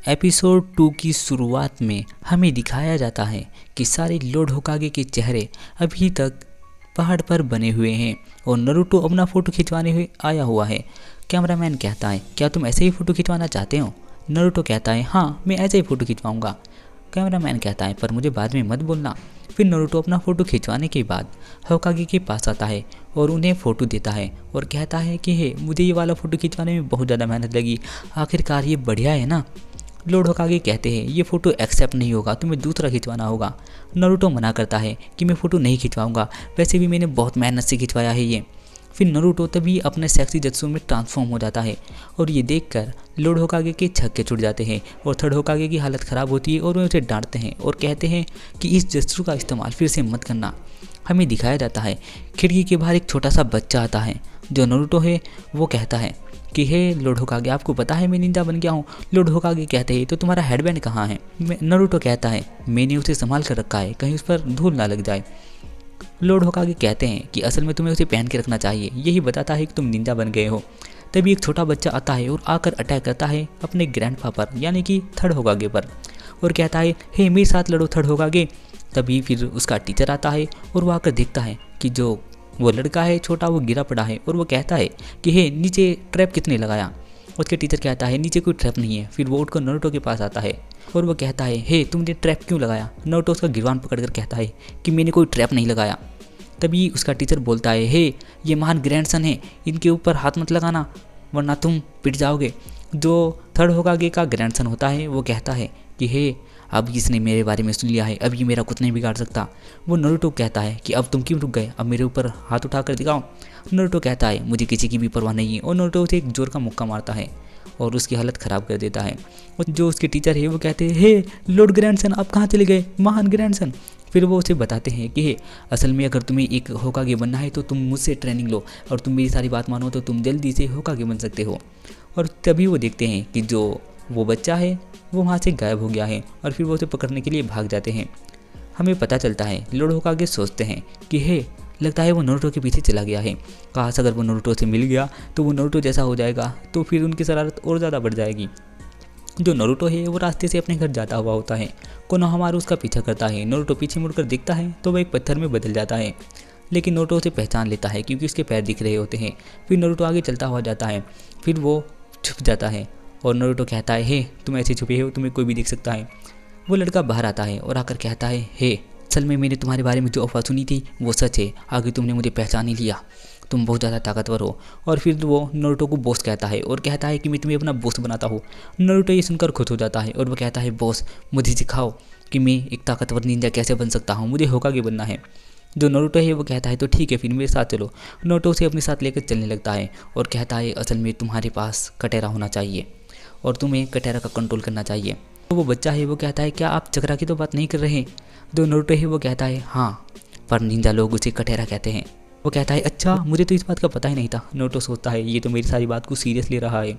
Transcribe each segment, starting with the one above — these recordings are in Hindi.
एपिसोड 2 की शुरुआत में हमें दिखाया जाता है कि सारे लॉर्ड होकागे के चेहरे अभी तक पहाड़ पर बने हुए हैं और नारुतो अपना फ़ोटो खिंचवाने हुए आया हुआ है। कैमरामैन कहता है, क्या तुम ऐसे ही फ़ोटो खिंचवाना चाहते हो? नारुतो कहता है, हाँ मैं ऐसे ही फ़ोटो खिंचवाऊंगा। कैमरामैन कहता है, पर मुझे बाद में मत बोलना। फिर नारुतो अपना फ़ोटो खिंचवाने के बाद होकागे के पास आता है और उन्हें फ़ोटो देता है और कहता है कि हे, मुझे ये वाला फ़ोटो खिंचवाने में बहुत ज़्यादा मेहनत लगी, आखिरकार ये बढ़िया है ना। लॉर्ड होकागे कहते हैं, ये फ़ोटो एक्सेप्ट नहीं होगा, तुम्हें दूसरा खिंचवाना होगा। नारुतो मना करता है कि मैं फ़ोटो नहीं खिंचवाऊंगा, वैसे भी मैंने बहुत मेहनत से खिंचवाया है ये। फिर नारुतो तभी अपने सेक्सी जत्सु में ट्रांसफॉर्म हो जाता है और ये देखकर लॉर्ड होकागे के छक्के छुट जाते हैं और थर्ड होकागे की हालत ख़राब होती है और वे उसे डांटते हैं और कहते हैं कि इस जत्सु का इस्तेमाल फिर से मत करना। हमें दिखाया जाता है खिड़की के बाहर एक छोटा सा बच्चा आता है। जो नारुतो है वो कहता है कि हे लॉर्ड होकागे, आपको पता है मैं निंजा बन गया हूँ। लॉर्ड होकागे कहते हैं, तो तुम्हारा हेडबैंड कहाँ है? नारुतो कहता है, मैंने उसे संभाल कर रखा है, कहीं उस पर धूल ना लग जाए। लॉर्ड होकागे कहते हैं कि असल में तुम्हें उसे पहन के रखना चाहिए, यही बताता है कि तुम निंजा बन गए हो। तभी एक छोटा बच्चा आता है और आकर अटैक करता है अपने ग्रैंडपा पर, यानी कि थर्ड होकागे पर, और कहता है, हे मेरे साथ लड़ो थर्ड होकागे। तभी फिर उसका टीचर आता है और वो आकर देखता है कि जो वो लड़का है छोटा वो गिरा पड़ा है और वो कहता है कि हे नीचे ट्रैप किसने लगाया? उसके टीचर कहता है, नीचे कोई ट्रैप नहीं है। फिर वो उठकर नारुतो के पास आता है और वो कहता है, हे तुमने ट्रैप क्यों लगाया? नारुतो उसका गिरबान पकड़कर कहता है कि मैंने कोई ट्रैप नहीं लगाया। तभी उसका टीचर बोलता है, हे ये महान ग्रैंडसन है, इनके ऊपर हाथ मत लगाना वरना तुम पिट जाओगे। जो थर्ड होकागे का ग्रैंडसन होता है वो कहता है कि हे अब इसने मेरे बारे में सुन लिया है, अब ये मेरा कुछ नहीं बिगाड़ सकता। वो नारुतो कहता है कि अब तुम क्यों रुक गए, अब मेरे ऊपर हाथ उठाकर दिखाओ। नारुतो कहता है, मुझे किसी की भी परवाह नहीं है, और नारुतो उसे एक जोर का मुक्का मारता है और उसकी हालत ख़राब कर देता है। और जो उसके टीचर है वो कहते हैं, हे लॉर्ड ग्रैंडसन आप कहाँ चले गए, महान ग्रैंडसन। फिर वो उसे बताते हैं कि हे असल में अगर तुम्हें एक होकागे बनना है तो तुम मुझसे ट्रेनिंग लो और तुम मेरी सारी बात मानो तो तुम जल्दी से होकागे बन सकते हो। और तभी वो देखते हैं कि जो वो बच्चा है वो वहाँ से गायब हो गया है और फिर वो उसे पकड़ने के लिए भाग जाते हैं। हमें पता चलता है लॉर्ड होकागे सोचते हैं कि हे लगता है वो नारुतो के पीछे चला गया है, काश अगर वो नारुतो से मिल गया तो वो नारुतो जैसा हो जाएगा, तो फिर उनकी शरारत और ज़्यादा बढ़ जाएगी। जो नारुतो है वो रास्ते से अपने घर जाता हुआ होता है, कोनोहामारू उसका पीछा करता है। नारुतो पीछे मुड़कर देखता है तो वह एक पत्थर में बदल जाता है, लेकिन नारुतो उसे पहचान लेता है क्योंकि उसके पैर दिख रहे होते हैं। फिर नारुतो आगे चलता हुआ जाता है, फिर वो छुप जाता है और नारुतो कहता है, हे तुम ऐसे छुपे हो, तुम्हें कोई भी देख सकता है। वो लड़का बाहर आता है और आकर कहता है, हे असल में मैंने तुम्हारे बारे में जो अफवाह सुनी थी वो सच है, आगे तुमने मुझे पहचान ही लिया, तुम बहुत ज़्यादा ताकतवर हो। और फिर वो नारुतो को बॉस कहता है और कहता है कि मैं तुम्हें अपना बॉस बनाता हूँ। नारुतो ये सुनकर खुश हो जाता है और वो कहता है, बॉस मुझे सिखाओ कि मैं एक ताकतवर निंजा कैसे बन सकता हूँ, मुझे होकागे बनना है। जो नारुतो है वो कहता है, तो ठीक है फिर मेरे साथ चलो। नारुतो उसे अपने साथ लेकर चलने लगता है और कहता है, असल में तुम्हारे पास कटेरा होना चाहिए और तुम्हें कटेरा का कंट्रोल करना चाहिए। तो वो बच्चा है वो कहता है, क्या आप चक्रा की तो बात नहीं कर रहे? जो नारुतो है वो कहता है, हाँ पर निंजा लोग उसे कटेरा कहते हैं। वो कहता है, अच्छा मुझे तो इस बात का पता ही नहीं था। नारुतो सोचता है ये तो मेरी सारी बात को सीरियस ले रहा है।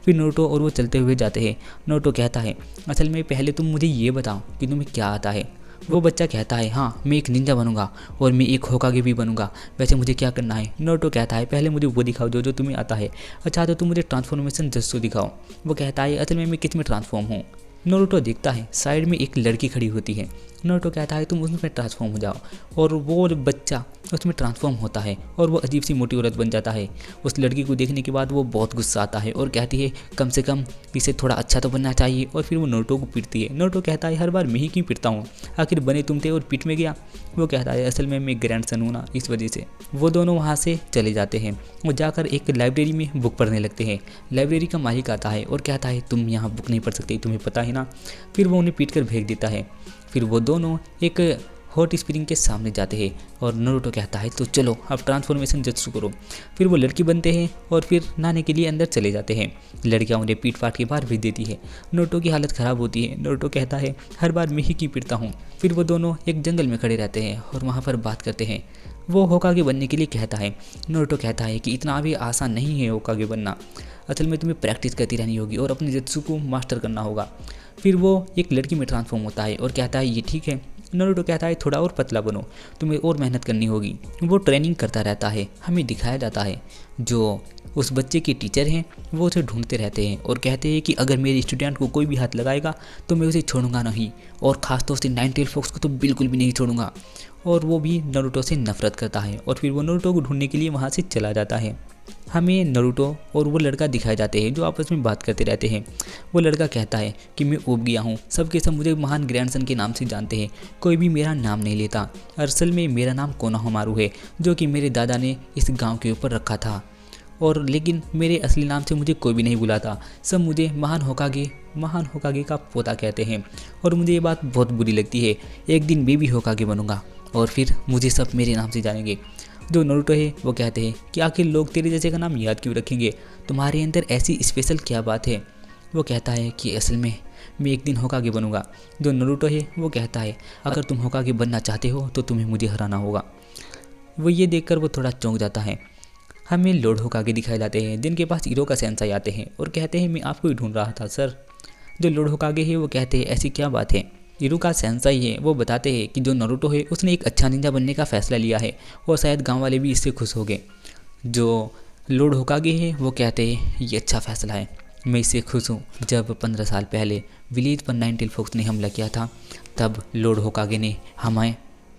फिर नारुतो और वो चलते हुए जाते हैं। नारुतो कहता है, असल में पहले तुम मुझे ये बताओ कि तुम्हें क्या आता है। वो बच्चा कहता है, हाँ मैं एक निंजा बनूंगा और मैं एक होकागे भी बनूंगा, वैसे मुझे क्या करना है? नारुतो कहता है, पहले मुझे वो दिखाओ जो जो तुम्हें आता है। अच्छा तो तुम मुझे ट्रांसफॉर्मेशन जस्सो दिखाओ। वो कहता है, असल में मैं किस में ट्रांसफॉर्म हूँ? नारुतो देखता है साइड में एक लड़की खड़ी होती है। नारुतो कहता है, तुम उसमें ट्रांसफॉर्म हो जाओ, और वो बच्चा उसमें ट्रांसफॉर्म होता है और वो अजीब सी मोटी औरत बन जाता है। उस लड़की को देखने के बाद वो बहुत गुस्सा आता है और कहती है, कम से कम इसे थोड़ा अच्छा तो बनना चाहिए, और फिर वो नारुतो को पीटती है। नारुतो कहता है, हर बार मैं ही क्यों पीटता हूँ, आखिर बने तुम थे और पीट में गया। वो कहता है, असल में मैं ग्रैंडसन हूँ ना, इस वजह से। वो दोनों वहाँ से चले जाते हैं। वो जाकर एक लाइब्रेरी में बुक पढ़ने लगते हैं। लाइब्रेरी का मालिक आता है और कहता है, तुम यहाँ बुक नहीं पढ़ सकते, तुम्हें पता है ना। फिर वो उन्हें पीट कर भेज देता है। फिर वो दोनों एक हॉट स्प्रिंग के सामने जाते हैं और नारुतो कहता है, तो चलो अब ट्रांसफॉर्मेशन जत्सु करो। फिर वो लड़की बनते हैं और फिर नहाने के लिए अंदर चले जाते हैं। लड़कियां उन्हें पीट पाट के बाहर भेज देती है। नारुतो की हालत ख़राब होती है। नारुतो कहता है, हर बार मैं ही क्यों पीटता हूँ। फिर वो दोनों एक जंगल में खड़े रहते हैं और वहाँ पर बात करते हैं। वो होकागे बनने के लिए कहता है। नारुतो कहता है कि इतना भी आसान नहीं है होकागे बनना, असल में तुम्हें प्रैक्टिस करती रहनी होगी और अपने जत्सु को मास्टर करना होगा। फिर वो एक लड़की में ट्रांसफॉर्म होता है और कहता है, ये ठीक है, नारुतो कहता है थोड़ा और पतला बनो, तुम्हें और मेहनत करनी होगी। वो ट्रेनिंग करता रहता है। हमें दिखाया जाता है जो उस बच्चे के टीचर हैं वो उसे ढूंढते रहते हैं और कहते हैं कि अगर मेरे स्टूडेंट को कोई भी हाथ लगाएगा तो मैं उसे छोड़ूंगा नहीं, और ख़ासतौर से नाइन टेल फॉक्स को तो बिल्कुल भी नहीं छोड़ूंगा। और वो भी नारुतो से नफरत करता है और फिर वो नारुतो को ढूंढने के लिए वहाँ से चला जाता है। हमें नारुतो और वो लड़का दिखाए जाते हैं जो आपस में बात करते रहते हैं। वो लड़का कहता है कि मैं ऊब गया हूँ, सबके सब मुझे महान ग्रैंडसन के नाम से जानते हैं, कोई भी मेरा नाम नहीं लेता। असल में मेरा नाम कोनोहामारू है जो कि मेरे दादा ने इस गांव के ऊपर रखा था, और लेकिन मेरे असली नाम से मुझे कोई भी नहीं बुलाता। सब मुझे महान होकागे का पोता कहते हैं और मुझे ये बात बहुत बुरी लगती है। एक दिन मैं भी होकागे बनूंगा और फिर मुझे सब मेरे नाम से जानेंगे। जो नारुतो है वो कहते हैं कि आखिर लोग तेरे जैसे का नाम याद क्यों रखेंगे, तुम्हारे अंदर ऐसी स्पेशल क्या बात है। वो कहता है कि असल में मैं एक दिन होकागे बनूंगा। जो नारुतो है वो कहता है अगर तुम होकागे बनना चाहते हो तो तुम्हें मुझे हराना होगा। वो ये देखकर वो थोड़ा चौंक जाता है। हमें लॉर्ड होकागे दिखाए जाते हैं जिनके पास इरोका सेंसाई आते हैं और कहते हैं मैं आपको ही ढूंढ रहा था सर। जो लॉर्ड होकागे है वो कहते हैं ऐसी क्या बात है। इरोका सेंसाई है वो बताते हैं कि जो नारुतो है उसने एक अच्छा निंजा बनने का फैसला लिया है और शायद गांव वाले भी इससे खुश हो गए। जो लॉर्ड होकागे है वो कहते हैं ये अच्छा फैसला है, मैं इससे खुश हूँ। जब 15 साल पहले विलेज पर नाइन टेल फॉक्स ने हमला किया था तब लॉर्ड होकागे ने हमें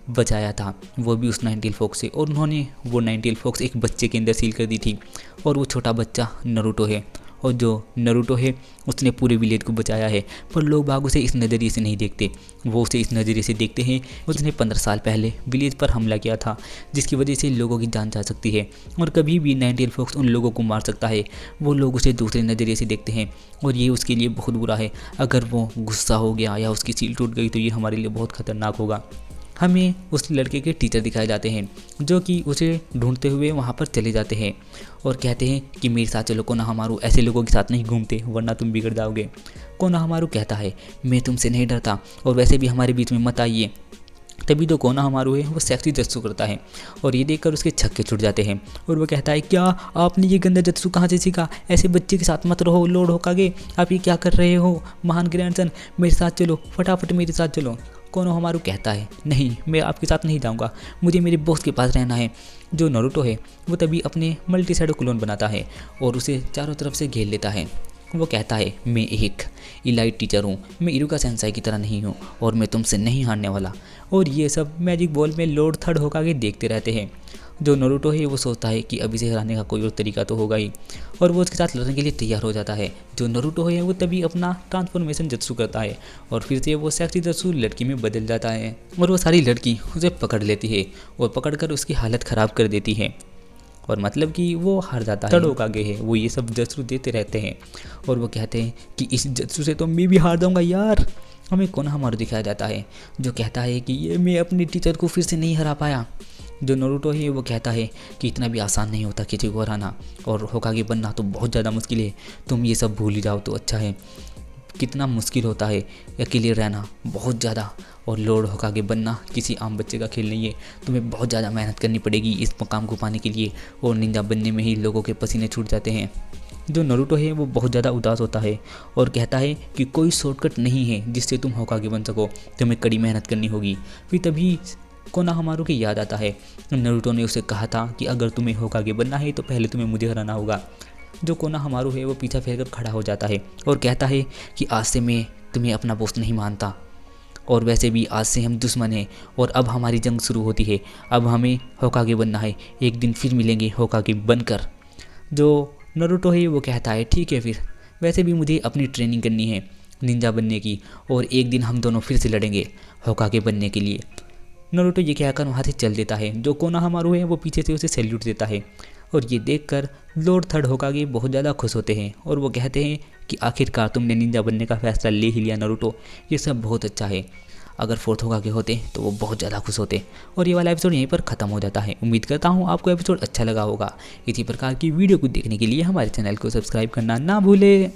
बचाया था, वो भी उस नाइन टेल फॉक्स से, और उन्होंने वो नाइन टेल फॉक्स एक बच्चे के अंदर सील कर दी थी और वो छोटा बच्चा नारुतो है। और जो नारुतो है उसने पूरे विलेज को बचाया है, पर लोग बाग उसे इस नज़रिए से नहीं देखते, वो उसे इस नज़रिए से देखते हैं उसने 15 साल पहले विलेज पर हमला किया था जिसकी वजह से लोगों की जान जा सकती है और कभी भी नाइन टेल फॉक्स उन लोगों को मार सकता है। वो लोग उसे दूसरे नज़रिए से देखते हैं और ये उसके लिए बहुत बुरा है। अगर वो गुस्सा हो गया या उसकी सील टूट गई तो ये हमारे लिए बहुत खतरनाक होगा। हमें उस लड़के के टीचर दिखाए जाते हैं जो कि उसे ढूंढते हुए वहाँ पर चले जाते हैं और कहते हैं कि मेरे साथ चलो कोनोहामारू, ऐसे लोगों के साथ नहीं घूमते वरना तुम बिगड़ जाओगे। कोनोहामारू कहता है मैं तुमसे नहीं डरता और वैसे भी हमारे बीच में मत आइए। तभी तो कोनोहामारू है वो सेक्सी जत्सु करता है और ये देखकर उसके छक्के छूट जाते हैं और वो कहता है क्या आपने ये गंदा जत्सु कहाँ से सीखा, ऐसे बच्चे के साथ मत रहो लॉर्ड होकागे, आप ये क्या कर रहे हो महान ग्रैंडसन, मेरे साथ चलो, फटाफट मेरे साथ चलो। कोनोहामारू कहता है नहीं मैं आपके साथ नहीं जाऊंगा, मुझे मेरे बॉस के पास रहना है। जो नारुतो है वो तभी अपने मल्टी शैडो क्लोन बनाता है और उसे चारों तरफ से घेर लेता है। वो कहता है मैं एक इलाइट टीचर हूँ, मैं इरुका सेंसाई की तरह नहीं हूँ और मैं तुमसे नहीं हारने वाला। और ये सब मैजिक बॉल में लॉर्ड थर्ड होकागे देखते रहते हैं। जो नारुतो है वो सोचता है कि अब इसे हराने का कोई और तरीका तो होगा ही और वो उसके साथ लड़ने के लिए तैयार हो जाता है। जो नारुतो है वो तभी अपना ट्रांसफॉर्मेशन जत्सु करता है और फिर से वो सेक्सी जत्सु लड़की में बदल जाता है और वो सारी लड़की उसे पकड़ लेती है और पकड़कर उसकी हालत ख़राब कर देती है और मतलब कि वो हार जाता है। थर्ड होकागे है वो ये सब जत्सु देते रहते हैं और वो कहते हैं कि इस जत्सु से तो मैं भी हार जाऊँगा यार। हमें कोनोहामारू दिखाया जाता है जो कहता है कि ये मैं अपने टीचर को फिर से नहीं हरा पाया। जो नारुतो है वो कहता है कि इतना भी आसान नहीं होता किसी को हराना और होकागे बनना तो बहुत ज़्यादा मुश्किल है, तुम ये सब भूल ही जाओ तो अच्छा है। कितना मुश्किल होता है अकेले रहना, बहुत ज़्यादा, और लॉर्ड होकागे बनना किसी आम बच्चे का खेल नहीं है, तुम्हें बहुत ज़्यादा मेहनत करनी पड़ेगी इस मकाम को पाने के लिए और निंजा बनने में ही लोगों के पसीने छूट जाते हैं। जो नारुतो है वो बहुत ज़्यादा उदास होता है और कहता है कि कोई शॉर्टकट नहीं है जिससे तुम होकागे बन सको, तुम्हें कड़ी मेहनत करनी होगी। फिर तभी कोनोहामारू की याद आता है नारुतो ने उसे कहा था कि अगर तुम्हें होकागे बनना है तो पहले तुम्हें मुझे हराना होगा। जो कोनोहामारू है वो पीछा फेरकर खड़ा हो जाता है और कहता है कि आज से मैं तुम्हें अपना दोस्त नहीं मानता और वैसे भी आज से हम दुश्मन हैं और अब हमारी जंग शुरू होती है, अब हमें होकागे बनना है, एक दिन फिर मिलेंगे होकागे बनकर। जो नारुतो है वो कहता है ठीक है फिर, वैसे भी मुझे अपनी ट्रेनिंग करनी है निंजा बनने की और एक दिन हम दोनों फिर से लड़ेंगे होकागे बनने के लिए। नारुतो ये कहकर वहाँ से चल देता है। जो कोनोहामारू है वो पीछे से उसे सैल्यूट देता है और ये देखकर लॉर्ड थर्ड होकागे बहुत ज़्यादा खुश होते हैं और वो कहते हैं कि आखिरकार तुमने निंजा बनने का फैसला ले ही लिया नारुतो, ये सब बहुत अच्छा है। अगर फोर्थ होकागे होते तो वो बहुत ज़्यादा खुश होते। और ये वाला एपिसोड यहीं पर ख़त्म हो जाता है। उम्मीद करता हूँ आपको एपिसोड अच्छा लगा होगा। इसी प्रकार की वीडियो को देखने के लिए हमारे चैनल को सब्सक्राइब करना ना भूलें।